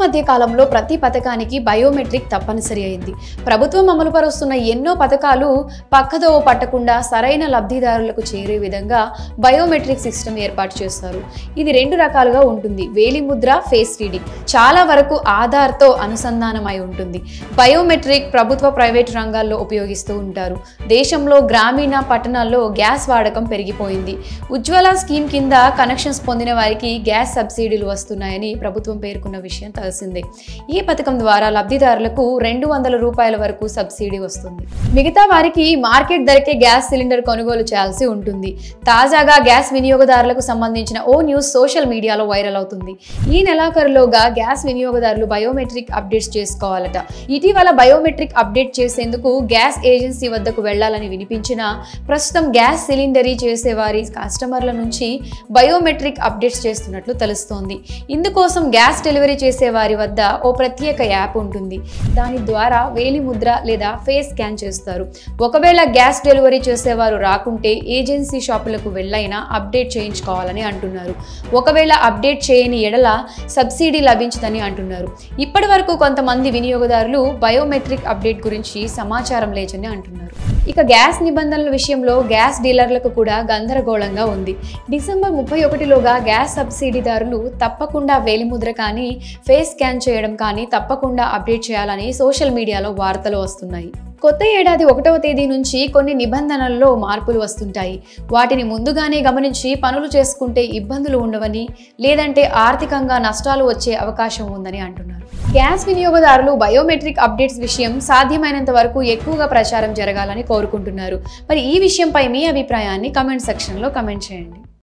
మధ్య కాలంలో ప్రతి పథకానికి బయోమెట్రిక్ తప్పనిసరి అయింది. ప్రభుత్వం అమలుపరుస్తున్న ఎన్నో పథకాలు పక్కదోవ పట్టకుండా సరైన లబ్ధిదారులకు చేరే విధంగా బయోమెట్రిక్ సిస్టమ్ ఏర్పాటు చేస్తారు. ఇది రెండు రకాలుగా ఉంటుంది. వేలిముద్ర, ఫేస్ రీడింగ్. చాలా వరకు ఆధార్తో అనుసంధానమై ఉంటుంది. బయోమెట్రిక్ ప్రభుత్వ, ప్రైవేట్ రంగాల్లో ఉపయోగిస్తూ ఉంటారు. దేశంలో గ్రామీణ, పట్టణాల్లో గ్యాస్ వాడకం పెరిగిపోయింది. ఉజ్వల స్కీమ్ కింద కనెక్షన్స్ పొందిన వారికి గ్యాస్ సబ్సిడీలు వస్తున్నాయని ప్రభుత్వం పేర్కొన్న విషయం తెలిసిందే. ఈ పథకం ద్వారా లబ్ధిదారులకు 200 రూపాయల వరకు సబ్సిడీ వస్తుంది. మిగతా వారికి మార్కెట్ ధరకే గ్యాస్ సిలిండర్ కొనుగోలు చేయాల్సి ఉంటుంది. తాజాగా గ్యాస్ వినియోగదారులకు సంబంధించిన ఓ న్యూస్ సోషల్ మీడియాలో వైరల్ అవుతుంది. ఈ నెలాఖరులోగా గ్యాస్ వినియోగదారులు బయోమెట్రిక్ అప్డేట్స్ చేసుకోవాలట. ఇటీవల బయోమెట్రిక్ అప్డేట్ చేసేందుకు గ్యాస్ ఏజెన్సీ వద్దకు వెళ్లాలని వినిపించినా ప్రస్తుతం గ్యాస్ సిలిండరీ చేసేవారి కస్టమర్ల నుంచి బయోమెట్రిక్ అప్డేట్స్ చేస్తున్నట్లు తెలుస్తోంది. ఇందుకోసం గ్యాస్ డెలివరీ చేసే వారి వద్ద ఓ ప్రత్యేక యాప్ ఉంటుంది. దాని ద్వారా వేలిముద్ర లేదా ఫేస్ స్కాన్ చేస్తారు. ఒకవేళ గ్యాస్ డెలివరీ చేసేవారు రాకుంటే ఏజెన్సీ షాపులకు వెళ్ళైనా అప్డేట్ చేయించుకోవాలని అంటున్నారు. ఒకవేళ అప్డేట్ చేయని ఎడల సబ్సిడీ లభించదని అంటున్నారు. ఇప్పటి వరకు కొంతమంది వినియోగదారులు బయోమెట్రిక్ అప్డేట్ గురించి సమాచారం లేదని అంటున్నారు. ఇక గ్యాస్ నిబంధనల విషయంలో గ్యాస్ డీలర్లకు కూడా గందరగోళంగా ఉంది. డిసెంబర్ 31లోగా గ్యాస్ సబ్సిడీదారులు తప్పకుండా వేలిముద్ర కానీ ఫేస్ స్కాన్ చేయడం కానీ తప్పకుండా అప్డేట్ చేయాలని సోషల్ మీడియాలో వార్తలు వస్తున్నాయి. కొత్త ఏడాది 1వ తేదీ నుంచి కొన్ని నిబంధనల్లో మార్పులు వస్తుంటాయి. వాటిని ముందుగానే గమనించి పనులు చేసుకుంటే ఇబ్బందులు ఉండవని, లేదంటే ఆర్థికంగా నష్టాలు వచ్చే అవకాశం ఉందని అంటున్నారు. గ్యాస్ వినియోగదారులు బయోమెట్రిక్ అప్డేట్స్ విషయం సాధ్యమైనంత వరకు ఎక్కువగా ప్రచారం జరగాలని కోరుకుంటున్నారు. మరి ఈ విషయంపై మీ అభిప్రాయాన్ని కమెంట్ సెక్షన్లో కమెంట్ చేయండి.